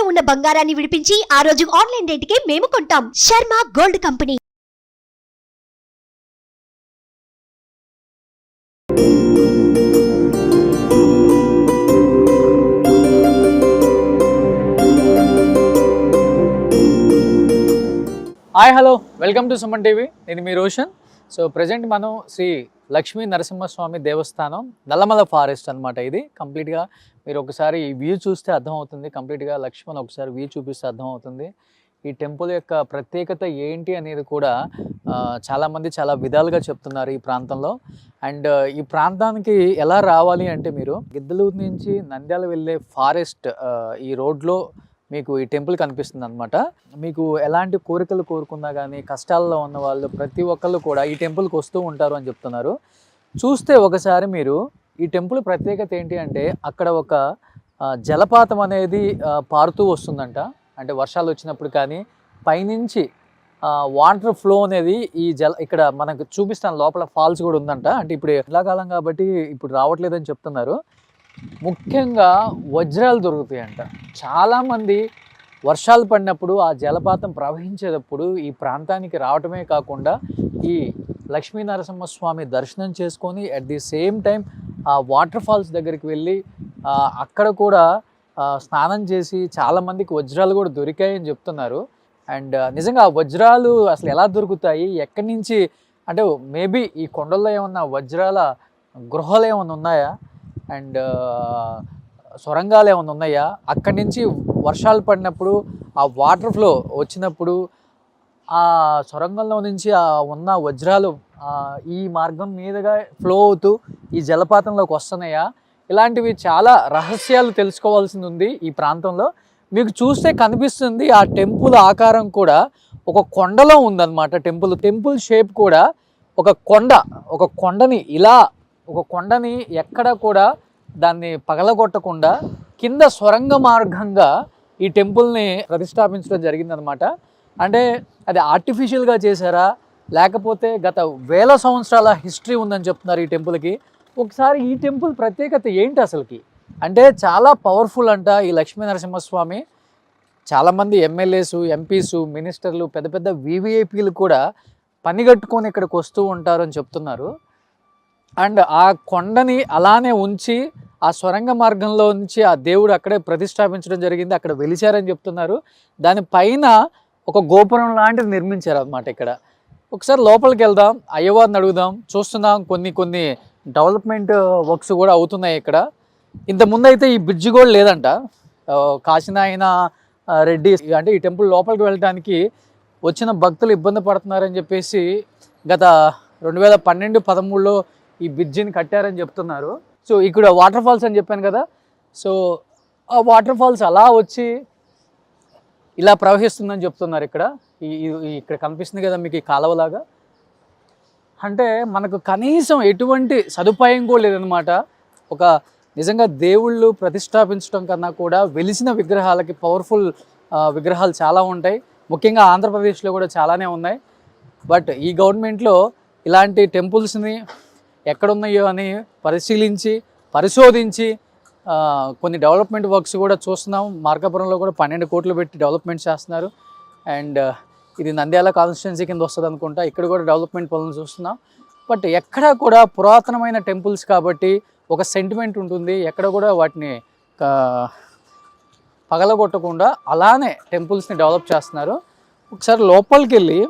తాకట్టులో ఉన్న బంగారాన్ని విడిపించి ఆ రోజు ఆన్లైన్ రేటుకే మేము కొంటాం. Sharma gold company. Hi hello welcome to Suman TV. నేను మీ రోషన్. సో ప్రజెంట్ మనం శ్రీ లక్ష్మీ నరసింహస్వామి దేవస్థానం నల్లమల ఫారెస్ట్ అనమాట. ఇది కంప్లీట్గా మీరు ఒకసారి ఈ వ్యూ చూస్తే అర్థమవుతుంది. కంప్లీట్గా లక్ష్మణ్ ఒకసారి వ్యూ చూపిస్తే అర్థమవుతుంది. ఈ టెంపుల్ యొక్క ప్రత్యేకత ఏంటి అనేది కూడా చాలామంది చాలా విధాలుగా చెప్తున్నారు ఈ ప్రాంతంలో. అండ్ ఈ ప్రాంతానికి ఎలా రావాలి అంటే మీరు గిద్దలూరు నుంచి నంద్యాల వెళ్ళే ఫారెస్ట్ ఈ రోడ్లో మీకు ఈ టెంపుల్ కనిపిస్తుంది అనమాట. మీకు ఎలాంటి కోరికలు కోరుకున్నా కానీ కష్టాల్లో ఉన్న వాళ్ళు ప్రతి ఒక్కళ్ళు కూడా ఈ టెంపుల్కి వస్తూ ఉంటారు అని చెప్తున్నారు. చూస్తే ఒకసారి మీరు ఈ టెంపుల్ ప్రత్యేకత ఏంటి అంటే అక్కడ ఒక జలపాతం అనేది పారుతూ వస్తుందంట. అంటే వర్షాలు వచ్చినప్పుడు కానీ పైనుంచి వాటర్ ఫ్లో అనేది ఇక్కడ మనకు చూపిస్తాను. లోపల ఫాల్స్ కూడా ఉందంట. అంటే ఇప్పుడు ఎండాకాలం కాబట్టి ఇప్పుడు రావట్లేదని చెప్తున్నారు. ముఖ్యంగా వజ్రాలు దొరుకుతాయంట. చాలామంది వర్షాలు పడినప్పుడు ఆ జలపాతం ప్రవహించేటప్పుడు ఈ ప్రాంతానికి రావటమే కాకుండా ఈ లక్ష్మీ నరసింహస్వామి దర్శనం చేసుకొని అట్ ది సేమ్ టైం ఆ వాటర్ ఫాల్స్ దగ్గరికి వెళ్ళి అక్కడ కూడా స్నానం చేసి చాలామందికి వజ్రాలు కూడా దొరికాయని చెప్తున్నారు. అండ్ నిజంగా ఆ వజ్రాలు అసలు ఎలా దొరుకుతాయి, ఎక్కడి నుంచి, అంటే మేబీ ఈ కొండల్లో ఏమన్నా వజ్రాల గృహాలు ఏమన్నా ఉన్నాయా, అండ్ సొరంగాలు ఏమైనా ఉన్నాయా, అక్కడి నుంచి వర్షాలు పడినప్పుడు ఆ వాటర్ ఫ్లో వచ్చినప్పుడు ఆ సొరంగంలో నుంచి ఉన్న వజ్రాలు ఈ మార్గం మీదుగా ఫ్లో అవుతూ ఈ జలపాతంలోకి వస్తున్నాయా, ఇలాంటివి చాలా రహస్యాలు తెలుసుకోవాల్సింది ఉంది ఈ ప్రాంతంలో. మీకు చూస్తే కనిపిస్తుంది ఆ టెంపుల్ ఆకారం కూడా ఒక కొండలో ఉందన్నమాట. టెంపుల్ షేప్ కూడా ఒక కొండని ఇలా ఒక కొండని ఎక్కడ కూడా దాన్ని పగలగొట్టకుండా కింద సొరంగ మార్గంగా ఈ టెంపుల్ని ప్రతిష్టాపించడం జరిగిందనమాట. అంటే అది ఆర్టిఫిషియల్గా చేశారా లేకపోతే గత వేల సంవత్సరాల హిస్టరీ ఉందని చెప్తున్నారు ఈ టెంపుల్కి. ఒకసారి ఈ టెంపుల్ ప్రత్యేకత ఏంటి అసలుకి అంటే చాలా పవర్ఫుల్ అంట ఈ లక్ష్మీ నరసింహస్వామి. చాలామంది ఎమ్మెల్యేసు, ఎంపీసు, మినిస్టర్లు, పెద్ద పెద్ద వివిఐపీలు కూడా పనిగట్టుకొని ఇక్కడికి వస్తూ ఉంటారు అని చెప్తున్నారు. అండ్ ఆ కొండని అలానే ఉంచి ఆ సొరంగ మార్గంలో నుంచి ఆ దేవుడు అక్కడే ప్రతిష్టాపించడం జరిగింది, అక్కడ వెలిచారని చెప్తున్నారు. దానిపైన ఒక గోపురం లాంటిది నిర్మించారు అన్నమాట. ఇక్కడ ఒకసారి లోపలికి వెళ్దాం, అయ్యవారిని అడుగుదాం. చూస్తున్నాం కొన్ని డెవలప్మెంట్ వర్క్స్ కూడా అవుతున్నాయి ఇక్కడ. ఇంతకుముందు అయితే ఈ బ్రిడ్జి కూడా లేదంట. కాశీనాయన రెడ్డి అంటే ఈ టెంపుల్ లోపలికి వెళ్ళడానికి వచ్చిన భక్తులు ఇబ్బంది పడుతున్నారని చెప్పేసి గత 2012-13లో ఈ బ్రిడ్జిని కట్టారని చెప్తున్నారు. సో ఇక్కడ వాటర్ ఫాల్స్ అని చెప్పాను కదా, సో ఆ వాటర్ ఫాల్స్ అలా వచ్చి ఇలా ప్రవహిస్తుందని చెప్తున్నారు. ఇక్కడ కనిపిస్తుంది కదా మీకు ఈ కాలువలాగా. అంటే మనకు కనీసం ఎటువంటి సదుపాయం కూడా లేదనమాట. ఒక నిజంగా దేవుళ్ళు ప్రతిష్టాపించడం కన్నా కూడా వెలిసిన విగ్రహాలకి పవర్ఫుల్ విగ్రహాలు చాలా ఉంటాయి. ముఖ్యంగా ఆంధ్రప్రదేశ్లో కూడా చాలానే ఉన్నాయి. బట్ ఈ గవర్నమెంట్లో ఇలాంటి టెంపుల్స్ని ఎక్కడున్నాయో అని పరిశోధించి కొన్ని డెవలప్మెంట్ వర్క్స్ కూడా చూస్తున్నాం. మార్కాపురంలో కూడా 12 కోట్లు పెట్టి డెవలప్మెంట్ చేస్తున్నారు. అండ్ ఇది నంద్యాల కాన్స్టిట్యున్సీ కింద వస్తుంది అనుకుంటా. ఇక్కడ కూడా డెవలప్మెంట్ పనులు చూస్తున్నాం. బట్ ఎక్కడ కూడా పురాతనమైన టెంపుల్స్ కాబట్టి ఒక సెంటిమెంట్ ఉంటుంది. ఎక్కడ కూడా వాటిని పగలగొట్టకుండా అలానే టెంపుల్స్ని డెవలప్ చేస్తున్నారు. ఒకసారి లోపలికి వెళ్ళి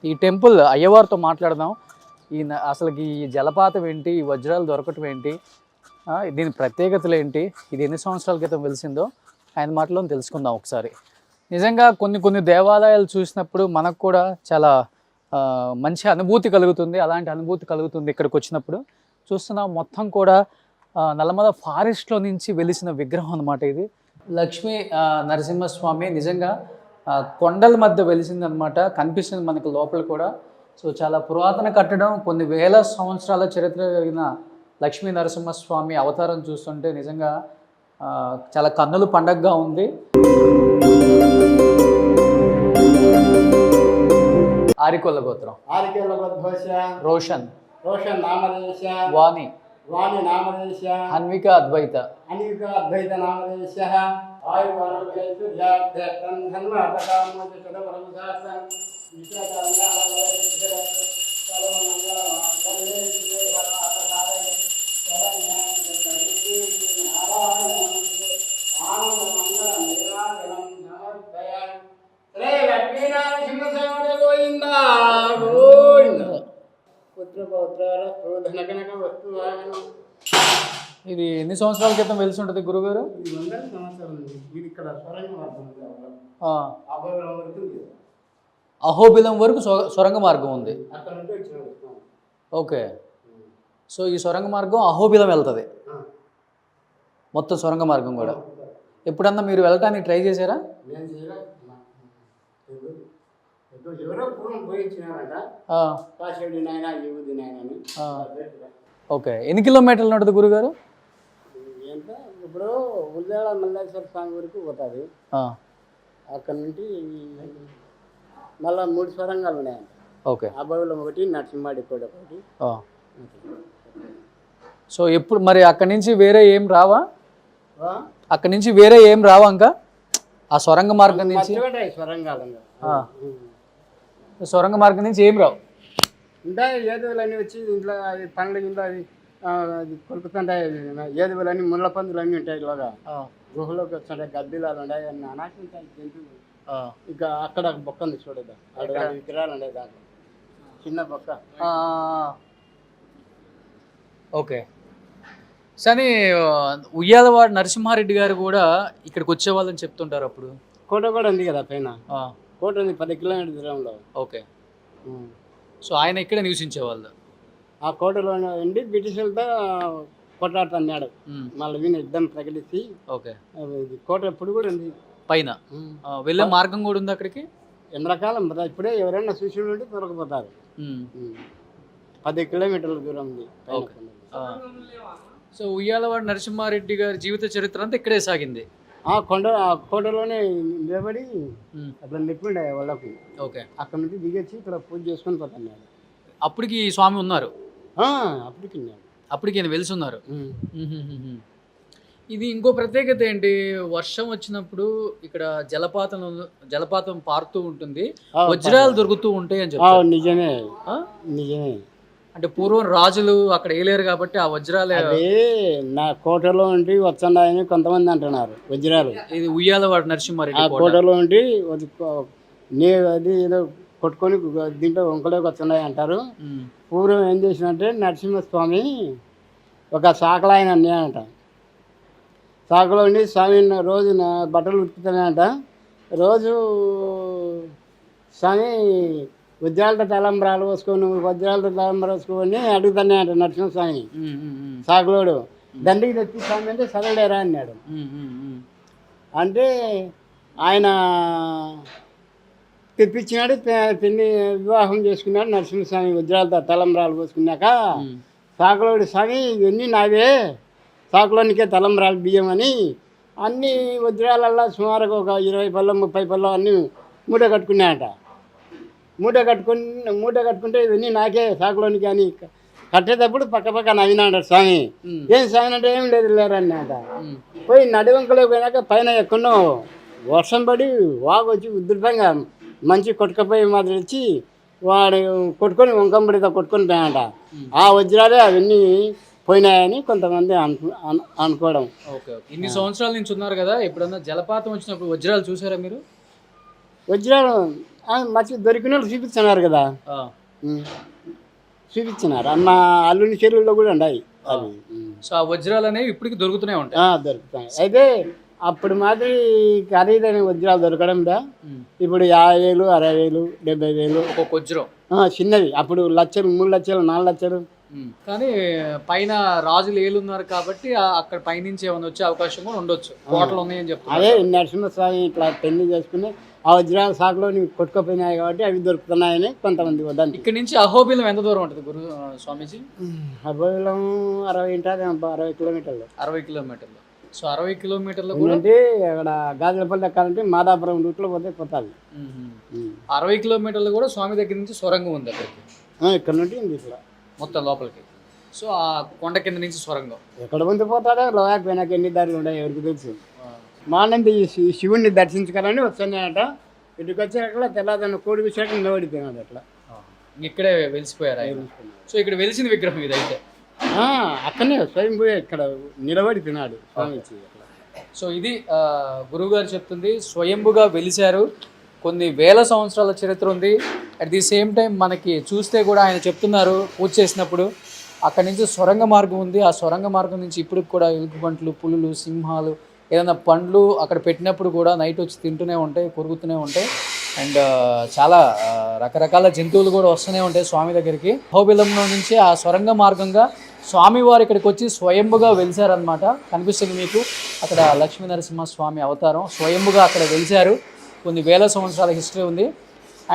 ఈ టెంపుల్ అయ్యవారితో మాట్లాడదాం. అసలుకి ఈ జలపాతం ఏంటి, ఈ వజ్రాలు దొరకటం ఏంటి, దీని ప్రత్యేకతలు ఏంటి, ఇది ఎన్ని సంవత్సరాల క్రితం వెలిసిందో ఆయన మాటలో తెలుసుకుందాం ఒకసారి. నిజంగా కొన్ని దేవాలయాలు చూసినప్పుడు మనకు కూడా చాలా మంచి అనుభూతి కలుగుతుంది. అలాంటి అనుభూతి కలుగుతుంది ఇక్కడికి వచ్చినప్పుడు. చూస్తున్నాం మొత్తం కూడా నల్లమల ఫారెస్ట్లో నుంచి వెలిసిన విగ్రహం అనమాట. ఇది లక్ష్మీ నరసింహస్వామి నిజంగా కొండల మధ్య వెలిసిందనమాట. కనిపిస్తుంది మనకు లోపల కూడా. సో చాలా పురాతన కట్టడం, కొన్ని వేల సంవత్సరాల చరిత్ర కలిగిన లక్ష్మీ నరసింహస్వామి అవతారం చూస్తుంటే నిజంగా చాలా కన్నులు పండగగా ఉంది. ఆరికొల్ల గోత్రం, రోషన్, నామదేశ, వాణి, నామదేశ, అన్విక అద్వైత, నామదేశ, ఇది ఎన్ని సంవత్సరాల క్రితం వెలిసి ఉంటుంది గురుగారు? అహోబిలం వరకు సొరంగ మార్గం ఉంది. ఓకే. సో ఈ సొరంగ మార్గం అహోబిలం వెళ్తుంది మొత్తం సొరంగ మార్గం కూడా. ఎప్పుడన్నా మీరు వెళ్ళటానికి ట్రై చేశారా? ఓకే. ఎన్ని కిలోమీటర్లు ఉంటుంది గురుగారు? ఇప్పుడు ఉల్లేళ మల్లేశ్వర స్వామి వరకు పోతుంది. అక్కడ నుండి మళ్ళీ 3 స్వరంగాలు ఉన్నాయంట. ఓకే. అభయలం ఒకటి, నరసింహాడి కూడా ఒకటి. సో ఎప్పుడు మరి అక్కడి నుంచి వేరే ఏం రావా? అక్కడి నుంచి వేరే ఏం రావా ఇంకా ఆ సొరంగ మార్గం నుంచి? సొరంగ మార్గం నుంచి ఏం రావు ఉంటాయి. ఏదువులన్నీ వచ్చి ఇంట్లో అది పండ్ల ఇంట్లో అది కొలుకుతుంటాయి. ఏదువులన్నీ ముళ్ళ పందులు అన్నీ ఉంటాయి. ఇలాగా గుహలోకి వస్తుంటాయి. గబ్బిలాలు ఉన్నాయి, అన్నీ అనాకి ఉంటాయి జంతువులు. ఇక అక్కడ బొక్క ఉంది చూడదా, విగ్రహాలు ఉన్నాయి దాంట్లో చిన్న బొక్క. ఓకే. సరే, ఉయ్యాలవాడ నరసింహారెడ్డి గారు కూడా ఇక్కడికి వచ్చేవాళ్ళని చెప్తుంటారు. అప్పుడు కోట కూడా ఉంది కదా పైన. కోట ఉంది 10 కిలోమీటర్ దూరంలో. ఓకే. సో ఆయన ఇక్కడ నివసించేవాళ్ళు. ఆ కోటలో ఉండి బ్రిటిషర్లతో కొట్లాడుతున్నాడు. మళ్ళీ వీణ యుద్ధం ప్రకటించి. ఓకే. కోట ఎప్పుడు కూడా ఉంది పైన. వెళ్ళే మార్గం కూడా ఉంది అక్కడికి. ఎండాకాలం ఇప్పుడే ఎవరైనా చూసి ఉంటే దొరకపోతారు. 10 కిలోమీటర్ల దూరం ఉంది. సో ఉయ్యాలవాడ నరసింహారెడ్డి గారి జీవిత చరిత్ర అంతా ఇక్కడే సాగింది. ఆ కోటలోనే నిలబడి అట్లా నిప్పిండే వాళ్ళకు. ఓకే. అక్కడ నుంచి దిగొచ్చి ఇక్కడ పూజ చేసుకొని పోతున్నాడు. అప్పటికి స్వామి ఉన్నారు. అప్పటికి వెలిసి ఉన్నారు. ఇది ఇంకో ప్రత్యేకత ఏంటి, వర్షం వచ్చినప్పుడు ఇక్కడ జలపాతం పారుతూ ఉంటుంది, వజ్రాలు దొరుకుతూ ఉంటాయి అని చెప్పారు. నిజమే నిజమే. అంటే పూర్వం రాజులు అక్కడ వేయలేరు కాబట్టి ఆ వజ్రాలు నా కోటలో ఉండి వచ్చాయని కొంతమంది అంటున్నారు. వజ్రాలు ఇది ఉయ్యాలవాడ నరసింహారెడ్డి కోటలో ఉండి అది ఏదో కొట్టుకొని దీంట్లో వంకలోకి వచ్చాయి అంటారు. పూర్వం ఏం చేసినంటే నరసింహస్వామి ఒక సాకలో ఆయన అన్నాయంట. సాకలో ఉండి స్వామి రోజు బట్టలు ఉతుకుతున్నాయంట. రోజు స్వామి వజ్రాలతో తలంబరాలు పోసుకొని అడుగుతున్నాయంట నరసింహస్వామి. సాకులోడు దండికి తెచ్చి స్వామి అంటే చదవలేరా అన్నాడు. అంటే ఆయన తెప్పించినాడు. పెళ్లి వివాహం చేసుకున్నాడు నరసింహస్వామి. వజ్రాలతో తలంబరాలు పోసుకున్నాక సాకులోడు స్వామి ఇవన్నీ నావే, సాకులోనికే తలంబరాలు బియ్యం అని అన్ని వజ్రాలల్లో సుమారుగా ఒక 20 పళ్ళం 30 పళ్ళం అన్నీ మూట కట్టుకున్నాయట. మూట కట్టుకుంటే ఇవన్నీ నాకే సాకులోనికి అని కట్టేటప్పుడు పక్క నవ్వినాడు స్వామి. ఏం స్వామి అంటే ఏం లేదు లేరన్నట. పోయి నడివంకలో పోయినాక పైన ఎక్కడో వర్షం పడి వాగు వచ్చి ఉధృతంగా మంచి కొట్టుకపోయి మాదిరి వచ్చి వాడు కొట్టుకొని వంకంబడితో కొట్టుకొని పోయాట. ఆ వజ్రాలే అవన్నీ పోయినాయని కొంతమంది అనుకోవడం. ఇన్ని సంవత్సరాల నుంచి ఉన్నారు కదా, ఎప్పుడన్నా జలపాతం వచ్చినప్పుడు వజ్రాలు చూసారా మీరు? వజ్రాలు మంచి దొరికిన వాళ్ళు చూపిస్తున్నారు కదా, చూపించినారు. అన్న అల్లుని చెరువుల్లో కూడా ఉన్నాయి అవి. సో ఆ వజ్రాలు అనేవి ఇప్పటికి దొరుకుతూనే ఉంటాయి. దొరుకుతాయి. అయితే అప్పుడు మాదిరి ఖరీదైన వజ్రాలు దొరకడంలా ఇప్పుడు 50,000 60,000 70,000 ఒక వజ్రం చిన్నవి. అప్పుడు లక్షలు 3 లక్షలు 4 లక్షలు. కానీ పైన రాజులు ఏలున్నారు కాబట్టి అక్కడ పైనుంచి ఏమైనా వచ్చే అవకాశం కూడా ఉండొచ్చు. కోటలు ఉన్నాయని చెప్తారు. అదే నరసింహస్వామి ఇట్లా పెళ్లి చేసుకుని ఆ వజ్రాల సాకులో కొట్టుకుపోయినాయి కాబట్టి అవి దొరుకుతున్నాయని కొంతమంది వద్దండి. ఇక్కడ నుంచి అహోబిలం ఎంత దూరం ఉంటుంది గురు స్వామీజీ? అహోబిలం 60 కిలోమీటర్లు. 60 కిలోమీటర్లు. సో 60 కిలోమీటర్లు అంటే అక్కడ గాజులపల్లి ఎక్కాలంటే మాదాపురం రూట్లో పోతుంది. 60 కిలోమీటర్లు కూడా స్వామి దగ్గర నుంచి సొరంగం ఉంది అక్కడికి. ఇక్కడ నుండి ఉంది ఇట్లా మొత్తం లోపలికి. సో ఆ కొండ కింద నుంచి సొరంగం ఎక్కడ ముందు పోతాడో లోయాకి పోయినాక ఎన్ని దారులు ఉన్నాయి ఎవరికి తెలుసు. మానంది ఈ శివుణ్ణి దర్శించుకోవాలని వస్తున్నాయట. ఇటుకు వచ్చాక తెల్లదన్న కోడి విషయాక నిలబడిపోయినాడు అట్లా. ఇక్కడే వెలిసిపోయారు ఆయన. సో ఇక్కడ వెలిసిన విగ్రహం ఇది అయితే అక్కడనే స్వయంభూ ఇక్కడ నిలబడిపోయినాడు స్వామి. సో ఇది గురువుగారు చెప్తుంది, స్వయంభుగా వెలిశారు. కొన్ని వేల సంవత్సరాల చరిత్ర ఉంది. అట్ ది సేమ్ టైం మనకి చూస్తే కూడా ఆయన చెప్తున్నారు పూజ చేసినప్పుడు అక్కడి నుంచి సొరంగ మార్గం ఉంది. ఆ సొరంగ మార్గం నుంచి ఇప్పటికి కూడా ఎలుగుబంట్లు, పులులు, సింహాలు, ఏదైనా పండ్లు అక్కడ పెట్టినప్పుడు కూడా నైట్ వచ్చి తింటూనే ఉంటాయి, కొరుకుతూనే ఉంటాయి. అండ్ చాలా రకరకాల జంతువులు కూడా వస్తూనే ఉంటాయి స్వామి దగ్గరికి. అహోబిలంలో నుంచి ఆ సొరంగ మార్గంగా స్వామివారు ఇక్కడికి వచ్చి స్వయంభుగా వెలిశారనమాట. కనిపిస్తుంది మీకు అక్కడ లక్ష్మీ నరసింహస్వామి అవతారం స్వయంభుగా అక్కడ వెలిశారు. కొన్ని వేల సంవత్సరాల హిస్టరీ ఉంది.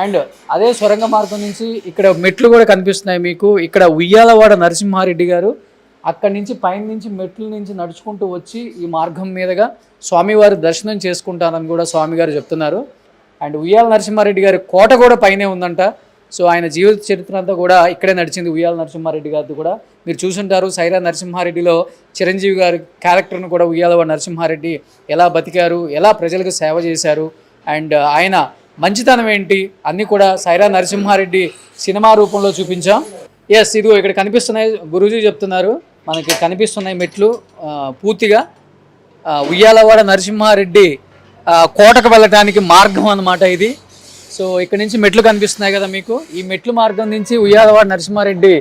అండ్ అదే సొరంగ మార్గం నుంచి ఇక్కడ మెట్లు కూడా కనిపిస్తున్నాయి మీకు. ఇక్కడ ఉయ్యాలవాడ నరసింహారెడ్డి గారు అక్కడి నుంచి పైన నుంచి మెట్ల నుంచి నడుచుకుంటూ వచ్చి ఈ మార్గం మీదుగా స్వామివారి దర్శనం చేసుకుంటారని కూడా స్వామి గారు చెప్తున్నారు. అండ్ ఉయ్యాల నరసింహారెడ్డి గారి కోట కూడా పైనే ఉందంట. సో ఆయన జీవిత చరిత్ర అంతా కూడా ఇక్కడే నడిచింది. ఉయ్యాల నరసింహారెడ్డి గారిది కూడా మీరు చూసుంటారు. సైరా నరసింహారెడ్డిలో చిరంజీవి గారి క్యారెక్టర్ను కూడా ఉయ్యాలవాడ నరసింహారెడ్డి ఎలా బతికారు, ఎలా ప్రజలకు సేవ చేశారు, అండ్ ఆయన మంచితనం ఏంటి అన్నీ కూడా సైరా నరసింహారెడ్డి సినిమా రూపంలో చూపించాం. ఎస్, ఇదిగో ఇక్కడ కనిపిస్తున్నాయి. గురూజీ చెప్తున్నారు మనకి కనిపిస్తున్నాయి మెట్లు. పూర్తిగా ఉయ్యాలవాడ నరసింహారెడ్డి కోటకు వెళ్ళటానికి మార్గం అన్నమాట ఇది. సో ఇక్కడ నుంచి మెట్లు కనిపిస్తున్నాయి కదా మీకు. ఈ మెట్లు మార్గం నుంచి ఉయ్యాలవాడ నరసింహారెడ్డి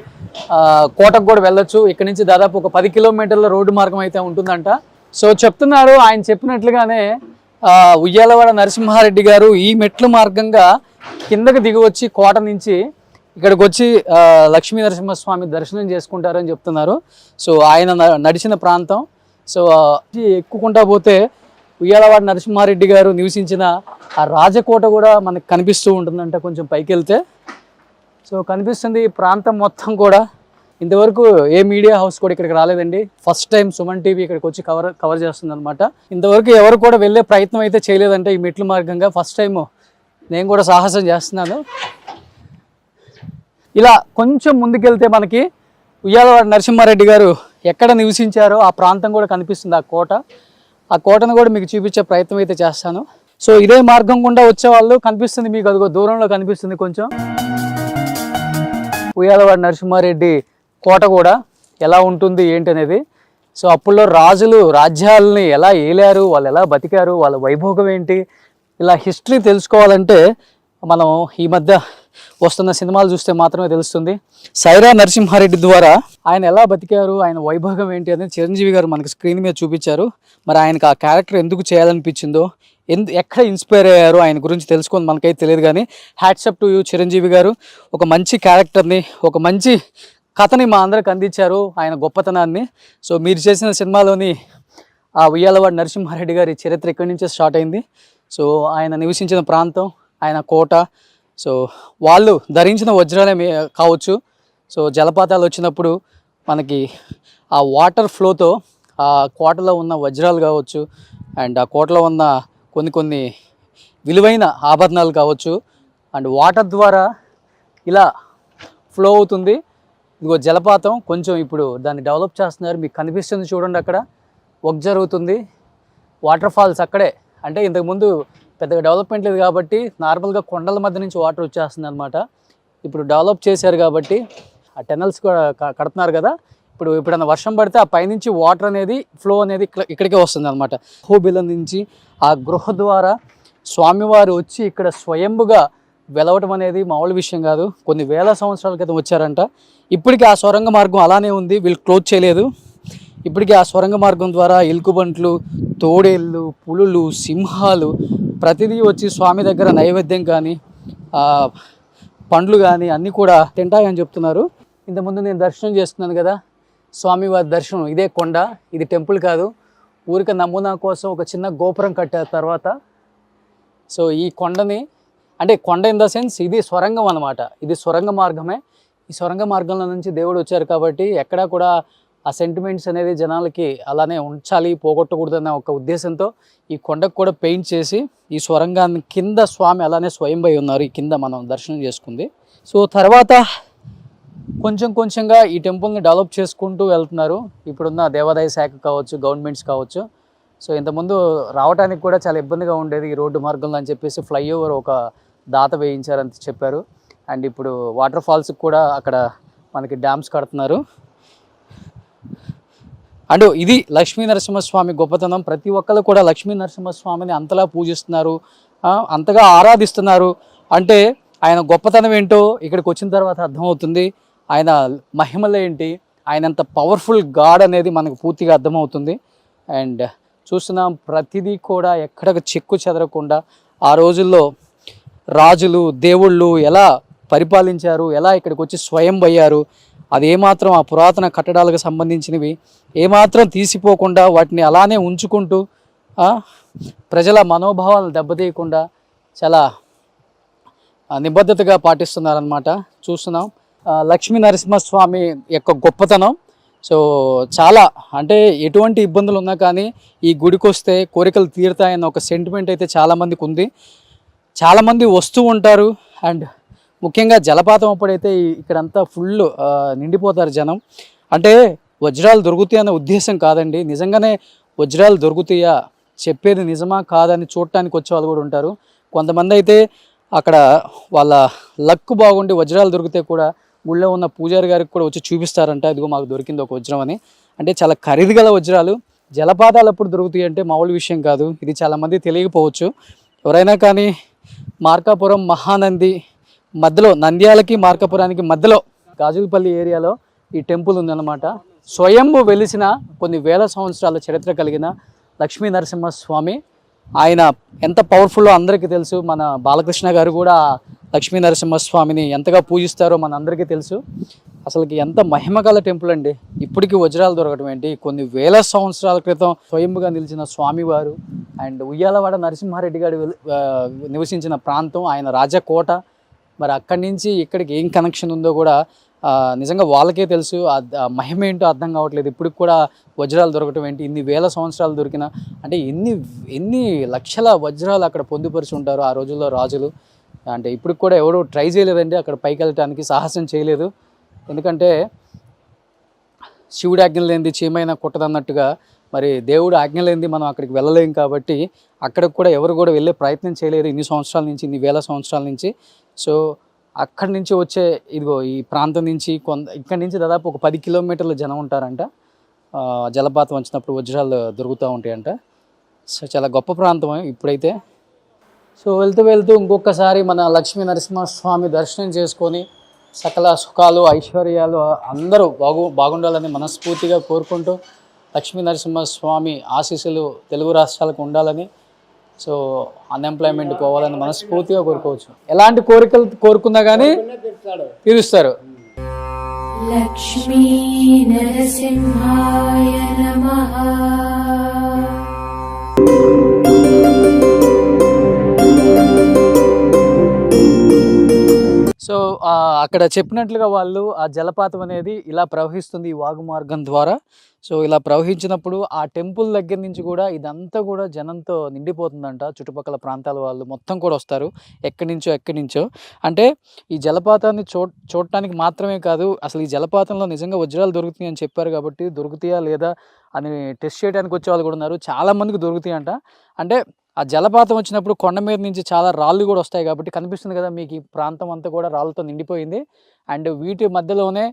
కోటకు కూడా వెళ్ళొచ్చు. ఇక్కడ నుంచి దాదాపు ఒక 10 కిలోమీటర్ల రోడ్డు మార్గం అయితే ఉంటుందంట. సో చెప్తున్నారు ఆయన చెప్పినట్లుగానే ఉయ్యాలవాడ నరసింహారెడ్డి గారు ఈ మెట్లు మార్గంగా కిందకు దిగి వచ్చి కోట నుంచి ఇక్కడికి వచ్చి లక్ష్మీ నరసింహస్వామి దర్శనం చేసుకుంటారని చెప్తున్నారు. సో ఆయన నడిచిన ప్రాంతం. సో ఎక్కుకుంటా పోతే ఉయ్యాలవాడ నరసింహారెడ్డి గారు నివసించిన ఆ రాజకోట కూడా మనకు కనిపిస్తూ ఉంటుందంట కొంచెం పైకి వెళ్తే. సో కనిపిస్తుంది ఈ ప్రాంతం మొత్తం కూడా. ఇంతవరకు ఏ మీడియా హౌస్ కూడా ఇక్కడికి రాలేదండి. ఫస్ట్ టైం సుమన్ టీవీ ఇక్కడికి వచ్చి కవర్ చేస్తుంది అనమాట. ఇంతవరకు ఎవరు కూడా వెళ్ళే ప్రయత్నం అయితే చేయలేదంటే ఈ మెట్ల మార్గంగా. ఫస్ట్ టైం నేను కూడా సాహసం చేస్తున్నాను. ఇలా కొంచెం ముందుకెళ్తే మనకి ఉయ్యాలవాడ నరసింహారెడ్డి గారు ఎక్కడ నివసించారో ఆ ప్రాంతం కూడా కనిపిస్తుంది. ఆ కోటను కూడా మీకు చూపించే ప్రయత్నం అయితే చేస్తాను. సో ఇదే మార్గం గుండా వచ్చేవాళ్ళు కనిపిస్తుంది మీకు, అదిగో దూరంలో కనిపిస్తుంది కొంచెం ఉయ్యాలవాడ నరసింహారెడ్డి కోట కూడా ఎలా ఉంటుంది ఏంటి అనేది. సో అప్పుల్లో రాజులు రాజ్యాలని ఎలా ఏలారు, వాళ్ళు ఎలా బతికారు, వాళ్ళ వైభోగం ఏంటి, ఇలా హిస్టరీ తెలుసుకోవాలంటే మనం ఈ మధ్య వస్తున్న సినిమాలు చూస్తే మాత్రమే తెలుస్తుంది. సైరా నరసింహారెడ్డి ద్వారా ఆయన ఎలా బతికారు, ఆయన వైభోగం ఏంటి అనేది చిరంజీవి గారు మనకి స్క్రీన్ మీద చూపించారు. మరి ఆయనకు ఆ క్యారెక్టర్ ఎందుకు చేయాలనిపించిందో, ఎక్కడ ఇన్స్పైర్ అయ్యారో ఆయన గురించి తెలుసుకొని మనకైతే తెలియదు. కానీ హ్యాట్సప్ టు యూ చిరంజీవి గారు. ఒక మంచి క్యారెక్టర్ని, ఒక మంచి కథని మా అందరికి అందించారు, ఆయన గొప్పతనాన్ని. సో మీరు చేసిన సినిమాలోని ఆ ఉయ్యాలవాడ నరసింహారెడ్డి గారి చరిత్ర ఇక్కడి నుంచే స్టార్ట్ అయింది. సో ఆయన నివసించిన ప్రాంతం, ఆయన కోట, సో వాళ్ళు ధరించిన వజ్రాలే కావచ్చు. సో జలపాతాలు వచ్చినప్పుడు మనకి ఆ వాటర్ ఫ్లోతో ఆ కోటలో ఉన్న వజ్రాలు కావచ్చు, అండ్ ఆ కోటలో ఉన్న కొన్ని విలువైన ఆభరణాలు కావచ్చు, అండ్ వాటర్ ద్వారా ఇలా ఫ్లో అవుతుంది. ఇదిగో జలపాతం కొంచెం ఇప్పుడు దాన్ని డెవలప్ చేస్తున్నారు, మీకు కనిపిస్తుంది చూడండి. అక్కడ వర్క్ జరుగుతుంది, వాటర్ ఫాల్స్ అక్కడే. అంటే ఇంతకుముందు పెద్దగా డెవలప్మెంట్ లేదు కాబట్టి నార్మల్గా కొండల మధ్య నుంచి వాటర్ వచ్చేస్తుంది అనమాట. ఇప్పుడు డెవలప్ చేశారు కాబట్టి ఆ టెనల్స్ కూడా కడుతున్నారు కదా. ఇప్పుడు ఎప్పుడైనా వర్షం పడితే ఆ పైనుంచి వాటర్ అనేది ఫ్లో అనేది ఇక్కడికే వస్తుంది అనమాట. అహోబిలం నుంచి ఆ గృహ ద్వారా స్వామివారు వచ్చి ఇక్కడ స్వయంభుగా వెలవటం అనేది మామూలు విషయం కాదు. కొన్ని వేల సంవత్సరాల క్రితం వచ్చారంట. ఇప్పటికీ ఆ సొరంగ మార్గం అలానే ఉంది, వీళ్ళు క్లోజ్ చేయలేదు. ఇప్పటికీ ఆ సొరంగ మార్గం ద్వారా ఎలుగుబంట్లు, తోడేళ్ళు, పులులు, సింహాలు ప్రతిదీ వచ్చి స్వామి దగ్గర నైవేద్యం కానీ పండ్లు కానీ అన్నీ కూడా తింటాయని చెప్తున్నారు. ఇంతకుముందు నేను దర్శనం చేస్తున్నాను కదా, స్వామివారి దర్శనం. ఇదే కొండ, ఇది టెంపుల్ కాదు, ఊరిక నమూనా కోసం ఒక చిన్న గోపురం కట్టారు తర్వాత. సో ఈ కొండని, అంటే కొండ ఇన్ ద సెన్స్ ఇది సొరంగం అనమాట, ఇది సొరంగ మార్గమే. ఈ సొరంగ మార్గంలో నుంచి దేవుడు వచ్చారు కాబట్టి ఎక్కడా కూడా ఆ సెంటిమెంట్స్ అనేది జనాలకి అలానే ఉంచాలి, పోగొట్టకూడదన్న ఒక ఉద్దేశంతో ఈ కొండకు కూడా పెయింట్ చేసి ఈ సొరంగాన్ని కింద స్వామి అలానే స్వయంభై ఉన్నారు ఈ కింద మనం దర్శనం చేసుకుంది. సో తర్వాత కొంచెంగా ఈ టెంపుల్ని డెవలప్ చేసుకుంటూ వెళ్తున్నారు. ఇప్పుడున్న దేవాదాయ శాఖ కావచ్చు, గవర్నమెంట్స్ కావచ్చు. సో ఇంతకుముందు రావడానికి కూడా చాలా ఇబ్బందిగా ఉండేది ఈ రోడ్డు మార్గంలో అని చెప్పేసి ఫ్లైఓవర్ ఒక దాత వేయించారని చెప్పారు. అండ్ ఇప్పుడు వాటర్ ఫాల్స్కి కూడా అక్కడ మనకి డ్యామ్స్ కడుతున్నారు. అండ్ ఇది లక్ష్మీ నరసింహస్వామి గొప్పతనం. ప్రతి ఒక్కరు కూడా లక్ష్మీ నరసింహస్వామిని అంతలా పూజిస్తున్నారు, అంతగా ఆరాధిస్తున్నారు. అంటే ఆయన గొప్పతనం ఏంటో ఇక్కడికి వచ్చిన తర్వాత అర్థమవుతుంది. ఆయన మహిమలు ఏంటి, ఆయన అంత పవర్ఫుల్ గాడ్ అనేది మనకు పూర్తిగా అర్థమవుతుంది. అండ్ చూస్తున్నాం ప్రతిదీ కూడా ఎక్కడ చెక్కు చెదరకుండా ఆ రోజుల్లో రాజులు దేవుళ్ళు ఎలా పరిపాలించారు, ఎలా ఇక్కడికి వచ్చి స్వయం అయ్యారు, అది ఏమాత్రం ఆ పురాతన కట్టడాలకు సంబంధించినవి ఏమాత్రం తీసిపోకుండా వాటిని అలానే ఉంచుకుంటూ ప్రజల మనోభావాలను దెబ్బతీయకుండా చాలా నిబద్ధతగా పాటిస్తున్నారనమాట. చూస్తున్నాం లక్ష్మీ నరసింహస్వామి యొక్క గొప్పతనం. సో చాలా అంటే ఎటువంటి ఇబ్బందులు ఉన్నా కానీ ఈ గుడికి వస్తే కోరికలు తీరుతాయన్న ఒక సెంటిమెంట్ అయితే చాలామందికి ఉంది. చాలామంది వస్తూ ఉంటారు. అండ్ ముఖ్యంగా జలపాతం అప్పుడైతే ఇక్కడంతా ఫుల్ నిండిపోతారు జనం. అంటే వజ్రాలు దొరుకుతాయి అనే ఉద్దేశం కాదండి, నిజంగానే వజ్రాలు దొరుకుతాయా, చెప్పేది నిజమా కాదని చూడటానికి వచ్చే వాళ్ళు కూడా ఉంటారు. కొంతమంది అయితే అక్కడ వాళ్ళ లక్ బాగుండి వజ్రాలు దొరికితే కూడా ఊళ్ళో ఉన్న పూజారి గారికి కూడా వచ్చి చూపిస్తారంట, ఇదిగో మాకు దొరికింది ఒక వజ్రం అని. అంటే చాలా ఖరీదు గల వజ్రాలు. జలపాతాలు ఎప్పుడు దొరుకుతాయి అంటే మామూలు విషయం కాదు. ఇది చాలామంది తెలియకపోవచ్చు. ఎవరైనా కానీ మార్కాపురం మహానంది మధ్యలో, నంద్యాలకి మార్కాపురానికి మధ్యలో గాజులపల్లి ఏరియాలో ఈ టెంపుల్ ఉందన్నమాట. స్వయంభు వెలిసిన కొన్ని వేల సంవత్సరాల చరిత్ర కలిగిన లక్ష్మీ నరసింహస్వామి. ఆయన ఎంత పవర్ఫుల్లో అందరికీ తెలుసు. మన బాలకృష్ణ గారు కూడా లక్ష్మీ నరసింహస్వామిని ఎంతగా పూజిస్తారో మన అందరికీ తెలుసు. అసలుకి ఎంత మహిమగల టెంపుల్ అండి. ఇప్పటికీ వజ్రాలు దొరకడం ఏంటి, కొన్ని వేల సంవత్సరాల క్రితం స్వయంగా నిలిచిన స్వామివారు. అండ్ ఉయ్యాలవాడ నరసింహారెడ్డి గారు నివసించిన ప్రాంతం, ఆయన రాజకోట. మరి అక్కడి నుంచి ఇక్కడికి ఏం కనెక్షన్ ఉందో కూడా నిజంగా వాళ్ళకే తెలుసు. ఆ మహిమ ఏంటో అర్థం కావట్లేదు. ఇప్పటికి కూడా వజ్రాలు దొరకటం ఏంటి, ఇన్ని వేల సంవత్సరాలు దొరికిన అంటే ఎన్ని లక్షల వజ్రాలు అక్కడ పొందుపరిచి ఉంటారు ఆ రోజుల్లో రాజులు. అంటే ఇప్పటికి కూడా ఎవరు ట్రై చేయలేదండి అక్కడ పైకి వెళ్ళటానికి, సాహసం చేయలేదు. ఎందుకంటే శివుడి ఆజ్ఞ లేనిది చీమైనా కుట్టదన్నట్టుగా మరి దేవుడు ఆజ్ఞ లేనిది మనం అక్కడికి వెళ్ళలేం. కాబట్టి అక్కడికి కూడా ఎవరు కూడా వెళ్ళే ప్రయత్నం చేయలేరు ఇన్ని సంవత్సరాల నుంచి, ఇన్ని వేల సంవత్సరాల నుంచి. సో అక్కడి నుంచి వచ్చే ఇదిగో ఈ ప్రాంతం నుంచి ఇక్కడి నుంచి దాదాపు ఒక 10 కిలోమీటర్ల జనం ఉంటారంట. జలపాతం వచ్చినప్పుడు వజ్రాలు దొరుకుతూ ఉంటాయంట. సో చాలా గొప్ప ప్రాంతం ఇప్పుడైతే. సో వెళ్తూ వెళ్తూ ఇంకొకసారి మన లక్ష్మీ నరసింహస్వామి దర్శనం చేసుకొని సకల సుఖాలు ఐశ్వర్యాలు అందరూ బాగుండాలని మనస్ఫూర్తిగా కోరుకుంటూ లక్ష్మీ నరసింహస్వామి ఆశీస్సులు తెలుగు రాష్ట్రాలకు ఉండాలని, సో అన్ఎంప్లాయ్మెంట్ పోవాలని మనస్ఫూర్తిగా కోరుకోవచ్చు. ఎలాంటి కోరికలు కోరుకున్నా కానీ తీరుస్తారు. లక్ష్మీ నరసింహాయ నమః. సో అక్కడ చెప్పినట్లుగా వాళ్ళు ఆ జలపాతం అనేది ఇలా ప్రవహిస్తుంది ఈ వాగు మార్గం ద్వారా. సో ఇలా ప్రవహించినప్పుడు ఆ టెంపుల్ దగ్గర నుంచి కూడా ఇదంతా కూడా జనంతో నిండిపోతుందంట. చుట్టుపక్కల ప్రాంతాల వాళ్ళు మొత్తం కూడా వస్తారు, ఎక్కడి నుంచో. అంటే ఈ జలపాతాన్ని చూడటానికి మాత్రమే కాదు, అసలు ఈ జలపాతంలో నిజంగా వజ్రాలు దొరుకుతాయి అని చెప్పారు కాబట్టి దొరుకుతాయా లేదా అని టెస్ట్ చేయడానికి వచ్చే వాళ్ళు కూడా ఉన్నారు. చాలామందికి దొరుకుతాయి అంట. అంటే ఆ జలపాతం వచ్చినప్పుడు కొండ మీద నుంచి చాలా రాళ్ళు కూడా వస్తాయి కాబట్టి కనిపిస్తుంది కదా మీకు, ఈ ప్రాంతం అంతా కూడా రాళ్ళతో నిండిపోయింది. అండ్ వీటి మధ్యలోనే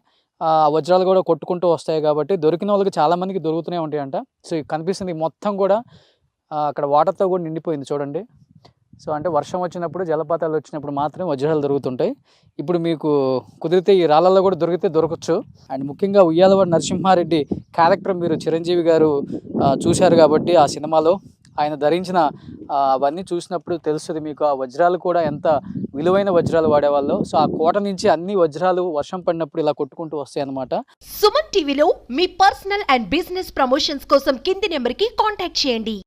వజ్రాలు కూడా కొట్టుకుంటూ వస్తాయి కాబట్టి దొరికిన వాళ్ళకి చాలామందికి దొరుకుతూనే ఉంటాయంట. సో కనిపిస్తుంది మొత్తం కూడా అక్కడ వాటర్తో కూడా నిండిపోయింది చూడండి. సో అంటే వర్షం వచ్చినప్పుడు, జలపాతాలు వచ్చినప్పుడు మాత్రమే వజ్రాలు దొరుకుతుంటాయి. ఇప్పుడు మీకు కుదిరితే ఈ రాళ్ళల్లో కూడా దొరకచ్చు. అండ్ ముఖ్యంగా ఉయ్యాలవాడ నరసింహారెడ్డి క్యారెక్టర్ మీరు చిరంజీవి గారు చూశారు కాబట్టి ఆ సినిమాలో ఆయన ధరించిన అవన్నీ చూసినప్పుడు తెలుస్తుంది మీకు ఆ వజ్రాలు కూడా ఎంత విలువైన వజ్రాలు వాడేవాళ్ళు. సో ఆ కోట నుంచి అన్ని వజ్రాలు వర్షం పడినప్పుడు ఇలా కొట్టుకుంటూ వస్తాయి అన్నమాట. సుమన్ టీవీలో మీ పర్సనల్ అండ్ బిజినెస్ ప్రమోషన్స్ కోసం కింది నెంబర్కి కాంటాక్ట్ చేయండి.